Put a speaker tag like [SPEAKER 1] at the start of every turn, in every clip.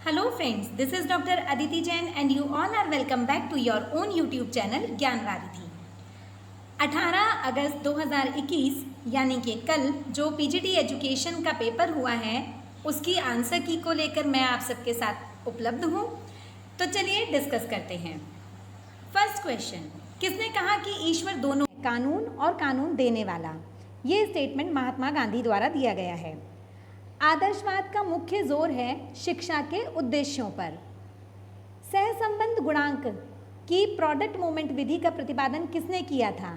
[SPEAKER 1] Hello friends, this is Dr. Aditi Jain and you all are welcome back to your own YouTube channel ज्ञान वारिधि। 18 अगस्त 2021 यानी कि कल जो PGT education का paper हुआ है उसकी आंसर की को लेकर मैं आप सबके साथ उपलब्ध हूँ। तो चलिए डिस्कस करते हैं। फर्स्ट क्वेश्चन, किसने कहा कि ईश्वर दोनों कानून और कानून देने वाला? ये स्टेटमेंट महात्मा गांधी द्वारा दिया गया है। आदर्शवाद का मुख्य जोर है शिक्षा के उद्देश्यों पर। सहसंबंध गुणांक की प्रोडक्ट मोमेंट विधि का प्रतिपादन किसने किया था?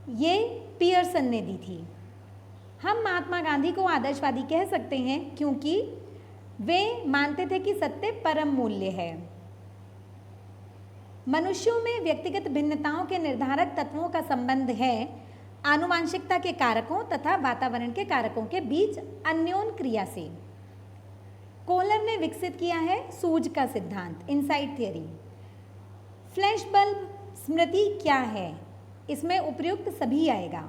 [SPEAKER 1] ये पियर्सन ने दी थी। हम महात्मा गांधी को आदर्शवादी कह सकते हैं क्योंकि वे मानते थे कि सत्य परम मूल्य है। मनुष्यों में व्यक्तिगत भिन्नताओं के निर्धारक तत्वों का संबंध है आनुवांशिकता के कारकों तथा वातावरण के कारकों के बीच अन्योन क्रिया से। कोहलर ने विकसित किया है सूझ का सिद्धांत, इनसाइट थियरी। फ्लैश बल्ब स्मृति क्या है? इसमें उपयुक्त सभी आएगा।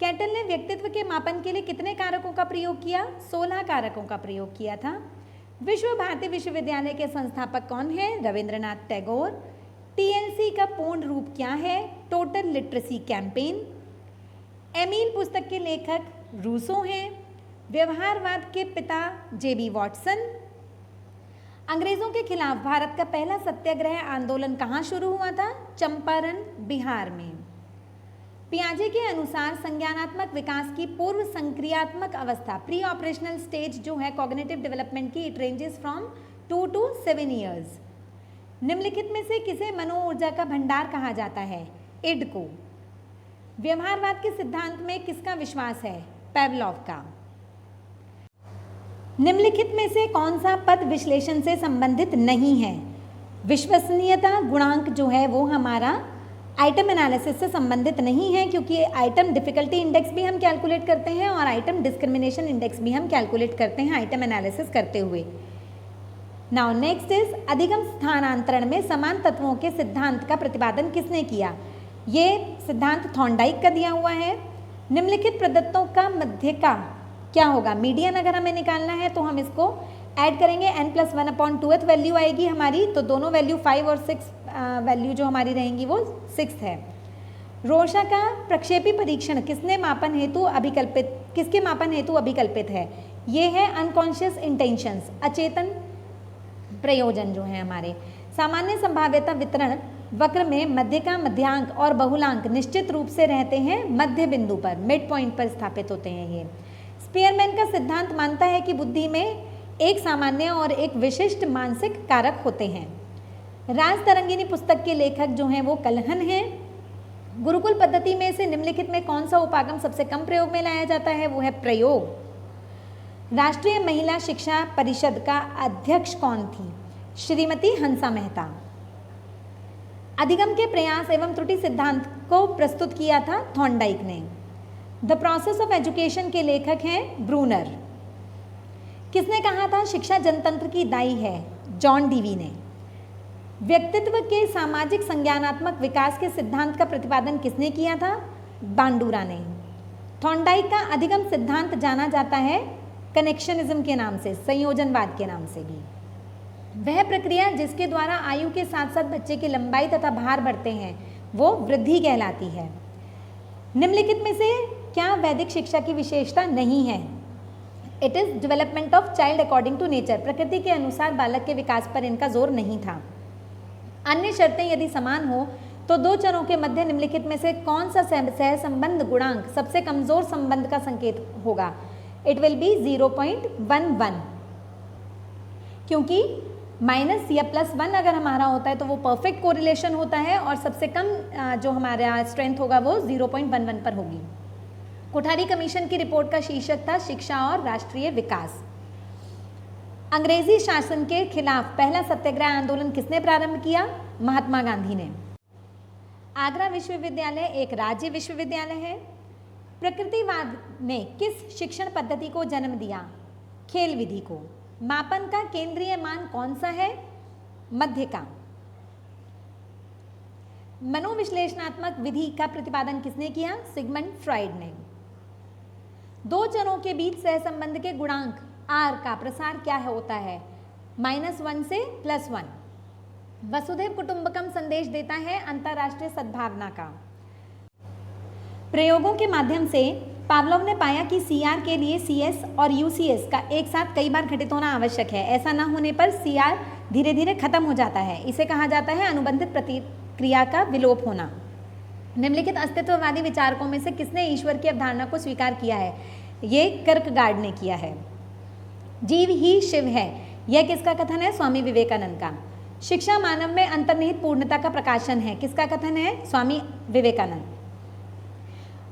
[SPEAKER 1] कैटल ने व्यक्तित्व के मापन के लिए कितने कारकों का प्रयोग किया? 16 कारकों का प्रयोग किया था। विश्व भारती विश्वविद्यालय के संस्थापक कौन है? रविंद्रनाथ टैगोर। टीएलसी का पूर्ण रूप क्या है? Total literacy campaign. एमील पुस्तक के लेखक रूसो हैं। व्यवहारवाद के पिता जेबी वॉटसन। अंग्रेजों के खिलाफ भारत का पहला सत्याग्रह आंदोलन कहाँ शुरू हुआ था? चंपारण, बिहार में। पियाजे के अनुसार संज्ञानात्मक विकास की पूर्व संक्रियात्मक अवस्था प्री ऑपरेशनल स्टेज जो है कॉग्निटिव डेवलपमेंट की, it ranges from 2 to 7 years. निम्नलिखित में से किसे मनोऊर्जा का भंडार कहा जाता है? इड को। व्यवहारवाद के सिद्धांत में किसका विश्वास है? पेवलोव का। निम्नलिखित में से कौन सा पद विश्लेषण से संबंधित नहीं है? विश्वसनीयता गुणांक जो है वो हमारा आइटम एनालिसिस से संबंधित नहीं है क्योंकि आइटम डिफिकल्टी इंडेक्स भी हम कैलकुलेट करते हैं और आइटम डिस्क्रिमिनेशन इंडेक्स भी हम कैलकुलेट करते हैं आइटम एनालिसिस करते हुए। नाउ नेक्स्ट इज अधिगम स्थानांतरण में समान तत्वों के सिद्धांत का प्रतिपादन किसने किया? ये सिद्धांत थॉर्नडाइक का दिया हुआ है। निम्नलिखित प्रदत्तों का मध्य का क्या होगा? मीडियन अगर हमें निकालना है तो हम इसको ऐड करेंगे, n+1/2th वैल्यू आएगी हमारी, तो दोनों वैल्यू 5 और 6 वैल्यू जो हमारी रहेंगी वो 6 है। रोशा का प्रक्षेपी परीक्षण किसके मापन हेतु अभिकल्पित है? ये है अनकॉन्शियस इंटेंशंस, अचेतन प्रयोजन जो है हमारे। सामान्य संभाव्यता वितरण वक्र में मध्य का मध्यांक और बहुलांक निश्चित रूप से रहते हैं मध्य बिंदु पर, मिड पॉइंट पर स्थापित होते हैं ये। स्पीयरमैन का सिद्धांत मानता है कि बुद्धि में एक सामान्य और एक विशिष्ट मानसिक कारक होते हैं। राज तरंगिनी पुस्तक के लेखक जो हैं वो कलहन हैं। गुरुकुल पद्धति में से निम्नलिखित में कौन सा उपागम सबसे कम प्रयोग में लाया जाता है? वो है प्रयोग। राष्ट्रीय महिला शिक्षा परिषद का अध्यक्ष कौन थी? श्रीमती हंसा मेहता। अधिगम के प्रयास एवं त्रुटि सिद्धांत को प्रस्तुत किया था थॉर्नडाइक ने। द प्रोसेस ऑफ एजुकेशन के लेखक हैं ब्रूनर। किसने कहा था शिक्षा जनतंत्र की दाई है? जॉन डीवी ने। व्यक्तित्व के सामाजिक संज्ञानात्मक विकास के सिद्धांत का प्रतिपादन किसने किया था? बांडुरा ने। थॉर्नडाइक का अधिगम सिद्धांत जाना जाता है कनेक्शनिज्म के नाम से, संयोजनवाद के नाम से भी। वह प्रक्रिया जिसके द्वारा आयु के साथ साथ बच्चे की लंबाई तथा भार बढ़ते हैं वो वृद्धि कहलाती है। निम्नलिखित में से क्या वैदिक शिक्षा की विशेषता नहीं है? It is development of child according to nature, प्रकृति के अनुसार बालक के विकास पर इनका जोर नहीं था। अन्य शर्तें यदि समान हो तो दो चरों के मध्य निम्नलिखित में से कौन सा सहसंबंध गुणांक सबसे कमजोर संबंध का संकेत होगा? इट विल बी 0.11 क्योंकि माइनस या +1 अगर हमारा होता है तो वो परफेक्ट कोरिलेशन होता है और सबसे कम जो हमारा स्ट्रेंथ होगा वो 0.11 पर होगी। कोठारी कमीशन की रिपोर्ट का शीर्षक था शिक्षा और राष्ट्रीय विकास। अंग्रेजी शासन के खिलाफ पहला सत्याग्रह आंदोलन किसने प्रारंभ किया? महात्मा गांधी ने। आगरा विश्वविद्यालय एक राज्य विश्वविद्यालय है। प्रकृतिवाद ने किस शिक्षण पद्धति को जन्म दिया? खेल विधि को। मापन का केंद्रीय मान कौन सा है? मध्य का। मनोविश्लेषणात्मक विधि का प्रतिपादन किसने किया? सिगमंड फ्रॉइड ने। दो चरों के बीच सहसंबंध के गुणांक आर का प्रसार क्या होता है? -1 से +1। वसुधैव कुटुंबकम संदेश देता है अंतर्राष्ट्रीय सद्भावना का। प्रयोगों के माध्यम से पावलोव ने पाया कि CR के लिए CS और UCS का एक साथ कई बार घटित होना आवश्यक है। ऐसा न होने पर CR धीरे धीरे खत्म हो जाता है। इसे कहा जाता है अनुबंधित प्रतिक्रिया का विलोप होना। निम्नलिखित अस्तित्ववादी विचारकों में से किसने ईश्वर की अवधारणा को स्वीकार किया है? ये किर्कगार्ड ने किया है। जीव ही शिव है, यह किसका कथन है? स्वामी विवेकानंद का। शिक्षा मानव में अंतर्निहित पूर्णता का प्रकाशन है, किसका कथन है? स्वामी विवेकानंद।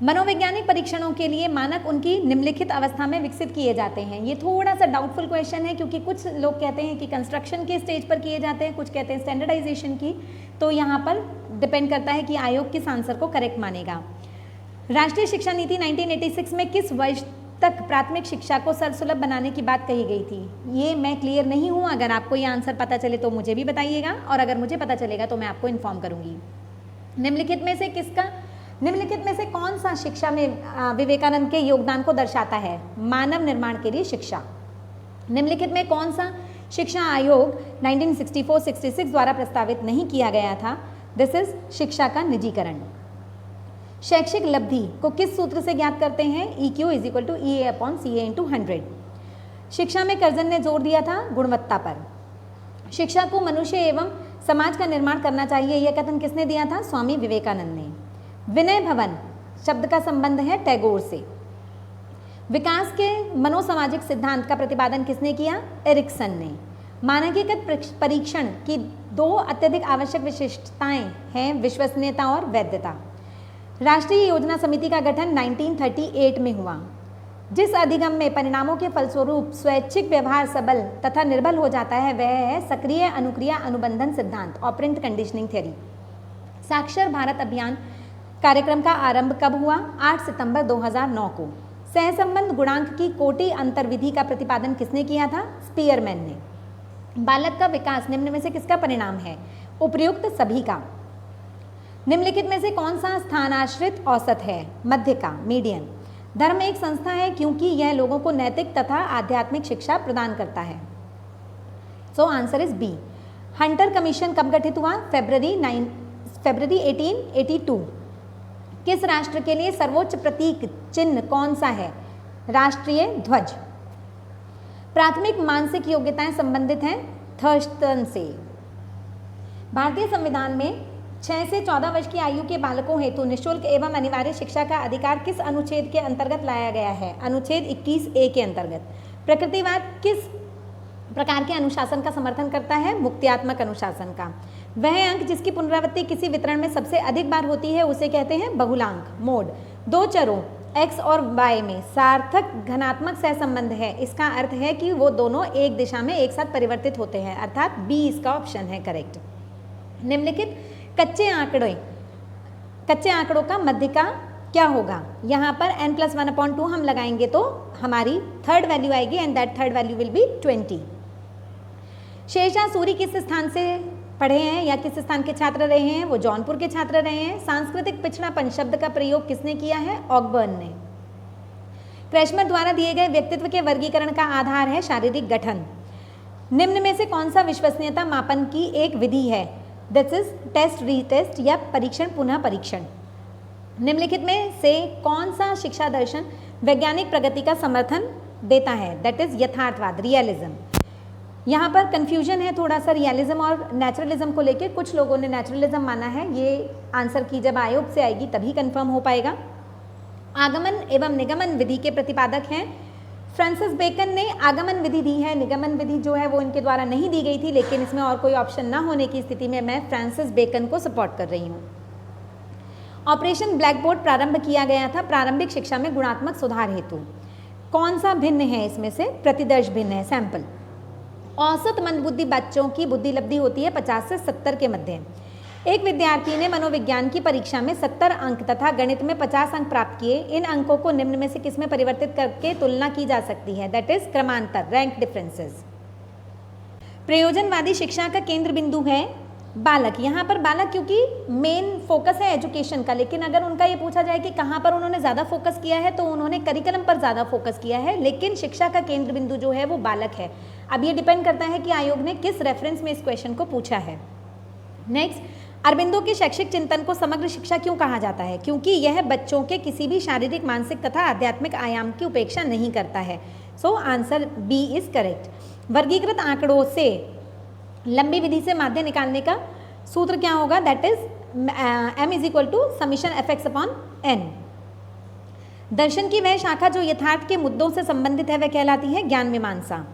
[SPEAKER 1] मनोवैज्ञानिक परीक्षणों के लिए मानक उनकी निम्नलिखित अवस्था में विकसित किए जाते हैं। ये थोड़ा सा डाउटफुल क्वेश्चन है क्योंकि कुछ लोग कहते हैं कि कंस्ट्रक्शन के स्टेज पर किए जाते हैं, कुछ कहते हैं स्टैंडर्डाइजेशन की, तो यहाँ पर डिपेंड करता है कि आयोग किस आंसर को करेक्ट मानेगा। राष्ट्रीय शिक्षा नीति 1986 में किस वर्ष तक प्राथमिक शिक्षा को सर्वसुलभ बनाने की बात कही गई थी? ये मैं क्लियर नहीं हूँ, अगर आपको ये आंसर पता चले तो मुझे भी बताइएगा, और अगर मुझे पता चलेगा तो मैं आपको इन्फॉर्म करूँगी। निम्नलिखित में से कौन सा शिक्षा में विवेकानंद के योगदान को दर्शाता है? मानव निर्माण के लिए शिक्षा। निम्नलिखित में कौन सा शिक्षा आयोग 1964-66 द्वारा प्रस्तावित नहीं किया गया था? दिस इज शिक्षा का निजीकरण। शैक्षिक लब्धि को किस सूत्र से ज्ञात करते हैं? EQ = EA/CA × 100। शिक्षा में कर्जन ने जोर दिया था गुणवत्ता पर। शिक्षा को मनुष्य एवं समाज का निर्माण करना चाहिए, यह कथन किसने दिया था? स्वामी विवेकानंद ने। विनय भवन शब्द का संबंध है टैगोर से। विकास के मनोसामाजिक सिद्धांत का प्रतिपादन किसने किया? एरिक्सन ने। मानकीकृत परीक्षण की 2 अत्यधिक आवश्यक विशिष्टताएं हैं, विश्वसनीयता और वैधता। राष्ट्रीय योजना समिति का गठन 1938 में हुआ। जिस अधिगम में परिणामों के फलस्वरूप स्वैच्छिक व्यवहार सबल तथा निर्बल हो जाता है वह है सक्रिय अनुक्रिया अनुबंधन सिद्धांत, ऑपरेंट कंडीशनिंग थ्योरी। साक्षर भारत अभियान कार्यक्रम का आरंभ कब हुआ? 8 सितंबर 2009 को। सहसंबंध गुणांक की कोटि अंतर विधि का प्रतिपादन किसने किया था? स्पीयरमैन ने। बालक का विकास निम्न में से किसका परिणाम है? उपर्युक्त सभी का। निम्नलिखित में से कौन सा स्थानाश्रित औसत है? मध्य का, मीडियन। धर्म एक संस्था है क्योंकि यह लोगों को नैतिक तथा आध्यात्मिक शिक्षा प्रदान करता है। So answer is B. Hunter commission कब गठित हुआ? फरवरी 1882। किस राष्ट्र के लिए सर्वोच्च प्रतीक चिन्ह कौन सा है? राष्ट्रीय ध्वज। प्राथमिक मानसिक योग्यताएं संबंधित हैं थर्स्टन से। भारतीय संविधान में 6 से 14 वर्ष की आयु के बालकों हेतु निःशुल्क एवं अनिवार्य शिक्षा का अधिकार किस अनुच्छेद के अंतर्गत लाया गया है? अनुच्छेद 21A के अंतर्गत। प्रकृतिवाद किस प्रकार के अनुशासन का समर्थन करता है? मुक्त्यात्मक अनुशासन का। वह अंक जिसकी पुनरावृत्ति किसी वितरण में सबसे अधिक बार होती है उसे कहते हैं बहुलांक, मोड। 2 चरों x और y में सार्थक धनात्मक सहसंबंध है, इसका अर्थ है कि वो दोनों एक दिशा में एक साथ परिवर्तित होते हैं, अर्थात बी इसका ऑप्शन है करेक्ट। निम्नलिखित कच्चे आंकड़ों का मध्य का क्या होगा? यहाँ पर n+1/2 हम लगाएंगे तो हमारी थर्ड वैल्यू आएगी and that third value will be 20। Sher Shah Suri किस स्थान से पढ़े हैं या किस स्थान के छात्र रहे हैं? वो जौनपुर के छात्र रहे हैं। सांस्कृतिक पिछड़ापन शब्द का प्रयोग किसने किया है? ऑकबर्न ने। क्रैशमर द्वारा दिए गए व्यक्तित्व के वर्गीकरण का आधार है शारीरिक गठन। निम्न में से कौन सा विश्वसनीयता मापन की एक विधि है? दिस इज टेस्ट रीटेस्ट या परीक्षण पुनः परीक्षण। निम्नलिखित में से कौन सा शिक्षा दर्शन वैज्ञानिक प्रगति का समर्थन देता है? दैट इज यथार्थवाद, रियलिज्म। यहाँ पर कंफ्यूजन है थोड़ा सा रियलिज्म और नेचुरलिज्म को लेकर। कुछ लोगों ने नेचुरलिज्म माना है, ये आंसर की जब आयोग से आएगी तभी कंफर्म हो पाएगा। आगमन एवं निगमन विधि के प्रतिपादक हैं फ्रांसिस बेकन ने आगमन विधि दी है। निगमन विधि जो है वो इनके द्वारा नहीं दी गई थी, लेकिन इसमें और कोई ऑप्शन ना होने की स्थिति में मैं फ्रांसिस बेकन को सपोर्ट कर रही हूँ। ऑपरेशन ब्लैक बोर्ड प्रारंभ किया गया था प्रारंभिक शिक्षा में गुणात्मक सुधार हेतु। कौन सा भिन्न है इसमें से? प्रतिदर्श भिन्न है, सैंपल। औसत मंदबुद्धि बच्चों की बुद्धि लब्धि होती है 50 से 70 के मध्य। एक विद्यार्थी ने मनोविज्ञान की परीक्षा में 70 अंक तथा गणित में 50 अंक प्राप्त किए। इन अंकों को निम्न में से किसमें परिवर्तित करके तुलना की जा सकती है? दैट इज क्रमांतर, रैंक डिफरेंसेस। प्रयोजनवादी शिक्षा का केंद्र बिंदु है बालक, यहाँ पर बालक क्योंकि मेन फोकस है एजुकेशन का, लेकिन अगर उनका ये पूछा जाए कि कहाँ पर उन्होंने ज़्यादा फोकस किया है तो उन्होंने करिकुलम पर ज़्यादा फोकस किया है, लेकिन शिक्षा का केंद्र बिंदु जो है वो बालक है। अब ये डिपेंड करता है कि आयोग ने किस रेफरेंस में इस क्वेश्चन को पूछा है। नेक्स्ट, अरबिंदो के शैक्षिक चिंतन को समग्र शिक्षा क्यों कहा जाता है? क्योंकि यह बच्चों के किसी भी शारीरिक, मानसिक तथा आध्यात्मिक आयाम की उपेक्षा नहीं करता है। So answer B is correct. वर्गीकृत आंकड़ों से लंबी विधि से माध्य निकालने का सूत्र क्या होगा? That is m is equal to summation fx upon n। दर्शन की वह शाखा जो यथार्थ के मुद्दों से संबंधित है वह कहलाती है ज्ञान मीमांसा।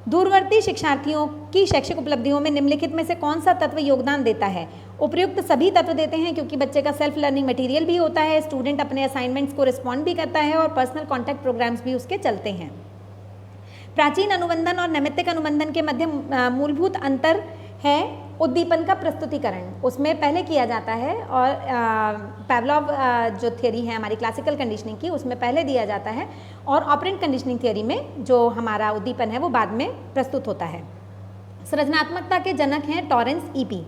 [SPEAKER 1] दूरवर्ती शिक्षार्थियों की शैक्षिक उपलब्धियों में निम्नलिखित में से कौन सा तत्व योगदान देता है? उपयुक्त सभी तत्व देते हैं, क्योंकि बच्चे का सेल्फ लर्निंग मटेरियल भी होता है, स्टूडेंट अपने असाइनमेंट्स को रिस्पॉन्ड भी करता है और पर्सनल कॉन्टैक्ट प्रोग्राम्स भी उसके चलते हैं। प्राचीन अनुबंधन और नैमित्तिक अनुबंधन के मध्य मूलभूत अंतर है उद्दीपन का प्रस्तुतिकरण, उसमें पहले किया जाता है, और पैवलोव जो थ्योरी है हमारी क्लासिकल कंडीशनिंग की, उसमें पहले दिया जाता है, और ऑपरेंट कंडीशनिंग थ्योरी में जो हमारा उद्दीपन है वो बाद में प्रस्तुत होता है। सृजनात्मकता के जनक हैं टॉरेंस ईपी।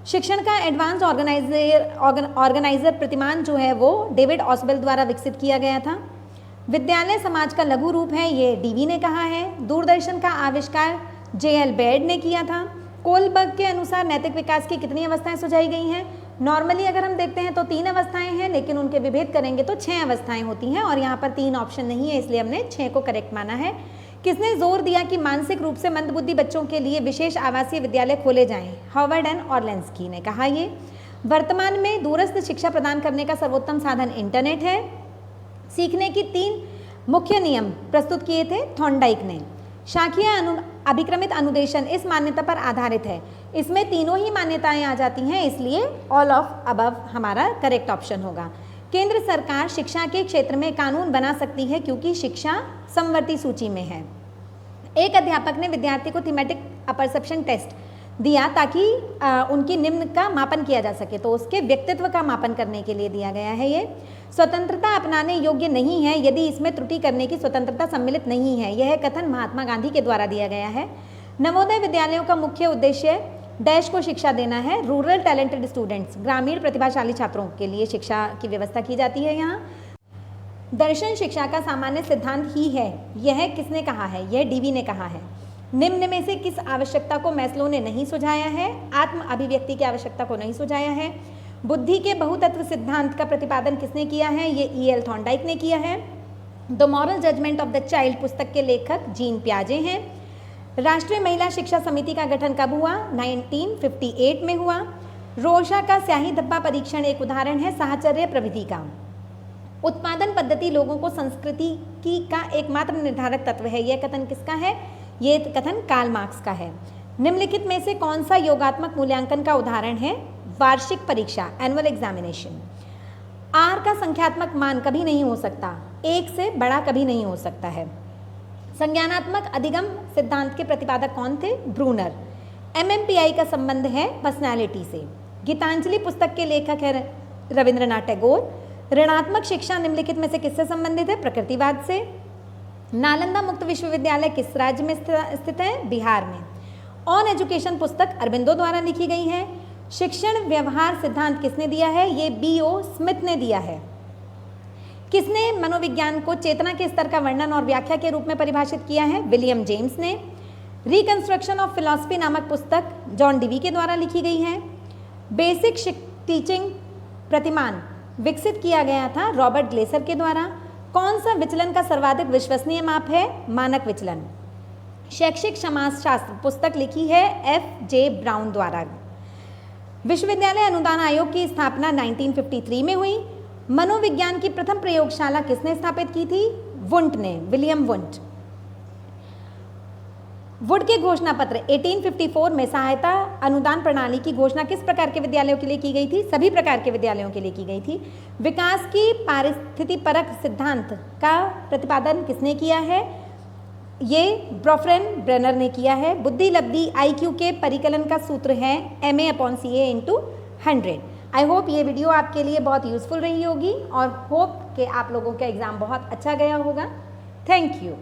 [SPEAKER 1] शिक्षण का एडवांस्ड ऑर्गेनाइजर प्रतिमान जो है वो डेविड ऑसवेल द्वारा विकसित किया गया था। विद्यालय समाज का लघु रूप है, ये डीवी ने कहा है। दूरदर्शन का आविष्कार जेएल बेड ने किया था। कोलबर्ग के अनुसार नैतिक विकास की कितनी अवस्थाएं सुझाई गई हैं? नॉर्मली अगर हम देखते हैं तो 3 अवस्थाएं हैं, लेकिन उनके विभेद करेंगे तो 6 अवस्थाएं होती हैं, और यहाँ पर 3 ऑप्शन नहीं है, इसलिए हमने 6 को करेक्ट माना है। किसने जोर दिया कि मानसिक रूप से मंदबुद्धि बच्चों के लिए विशेष आवासीय विद्यालय खोले जाएं? हार्वर्ड एंड ऑर्लेंस्की ने कहा ये। वर्तमान में दूरस्थ शिक्षा प्रदान करने का सर्वोत्तम साधन इंटरनेट है। सीखने की 3 मुख्य नियम प्रस्तुत किए थे थॉर्नडाइक ने। शाखीय अभिक्रमित अनुदेशन इस मान्यता पर आधारित है। इसमें तीनों ही मान्यताएं आ जाती हैं, इसलिए ऑल ऑफ अबव हमारा करेक्ट ऑप्शन होगा। केंद्र सरकार शिक्षा के क्षेत्र में कानून बना सकती है क्योंकि शिक्षा समवर्ती सूची में है। एक अध्यापक ने विद्यार्थी को थीमेटिक अपरसेप्शन टेस्ट दिया ताकि उनकी निम्न का मापन किया जा सके, तो उसके व्यक्तित्व का मापन करने के लिए दिया गया है ये। स्वतंत्रता अपनाने योग्य नहीं है यदि इसमें त्रुटि करने की स्वतंत्रता सम्मिलित नहीं है, यह कथन महात्मा गांधी के द्वारा दिया गया है। नवोदय विद्यालयों का मुख्य उद्देश्य डैश को शिक्षा देना है, रूरल टैलेंटेड स्टूडेंट्स, ग्रामीण प्रतिभाशाली छात्रों के लिए शिक्षा की व्यवस्था की जाती है। यहाँ दर्शन शिक्षा का सामान्य सिद्धांत ही है, यह किसने कहा है? यह डीवी ने कहा है। निम्न में से किस आवश्यकता को मैस्लो ने नहीं सुझाया है? आत्म अभिव्यक्ति की आवश्यकता को नहीं सुझाया है। बुद्धि के बहुतत्व सिद्धांत का प्रतिपादन किसने किया है? ये ई.एल. थॉर्नडाइक ने किया है। The moral judgement of the child पुस्तक के लेखक जीन पियाजे हैं। राष्ट्रीय महिला शिक्षा समिति का गठन कब हुआ? 1958 में हुआ। रोशा का स्याही धब्बा परीक्षण एक उदाहरण है साहचर्य प्रविधि का। उत्पादन पद्धति लोगों को संस्कृति की का एकमात्र निर्धारक तत्व है, यह कथन किसका है? ये कथन कार्ल मार्क्स का है। निम्नलिखित में से कौन सा योगात्मक मूल्यांकन का उदाहरण है? वार्षिक परीक्षा, एनुअल एग्जामिनेशन। आर का संख्यात्मक मान कभी नहीं हो सकता, 1 से बड़ा कभी नहीं हो सकता है। संज्ञानात्मक अधिगम सिद्धांत के प्रतिपादक कौन थे? ब्रूनर। MMPI का संबंध है पर्सनालिटी से। गीतांजलि पुस्तक के लेखक है रविंद्रनाथ टैगोर। ऋणात्मक शिक्षा निम्नलिखित में से किससे संबंधित है? प्रकृतिवाद से। नालंदा मुक्त विश्वविद्यालय किस राज्य में स्थित है? बिहार में। ऑन एजुकेशन पुस्तक अरबिंदो द्वारा लिखी गई है। शिक्षण व्यवहार सिद्धांत किसने दिया है? ये B.O. स्मिथ ने दिया है। किसने मनोविज्ञान को चेतना के स्तर का वर्णन और व्याख्या के रूप में परिभाषित किया है? विलियम जेम्स ने। रिकंस्ट्रक्शन ऑफ फिलॉसफी नामक पुस्तक जॉन डिवी के द्वारा लिखी गई है। बेसिक टीचिंग प्रतिमान विकसित किया गया था रॉबर्ट ग्लेसर के द्वारा। कौन सा विचलन का सर्वाधिक विश्वसनीय माप है? मानक विचलन। शैक्षिक समाजशास्त्र पुस्तक लिखी है F.J. ब्राउन द्वारा। विश्वविद्यालय अनुदान आयोग की स्थापना 1953 में हुई। मनोविज्ञान की प्रथम प्रयोगशाला किसने स्थापित की थी? वुंट ने, विलियम वुंट। वुड के घोषणा पत्र 1854 में सहायता अनुदान प्रणाली की घोषणा किस प्रकार के विद्यालयों के लिए की गई थी? सभी प्रकार के विद्यालयों के लिए की गई थी। विकास की पारिस्थितिपरक सिद्धांत का प्रतिपादन किसने किया है? ये ब्रोफ्रेन ब्रेनर ने किया है। बुद्धि लब्धि IQ के परिकलन का सूत्र है MA/CA/100। आई होप ये वीडियो आपके लिए बहुत यूजफुल रही होगी और होप कि आप लोगों का एग्ज़ाम बहुत अच्छा गया होगा। Thank you.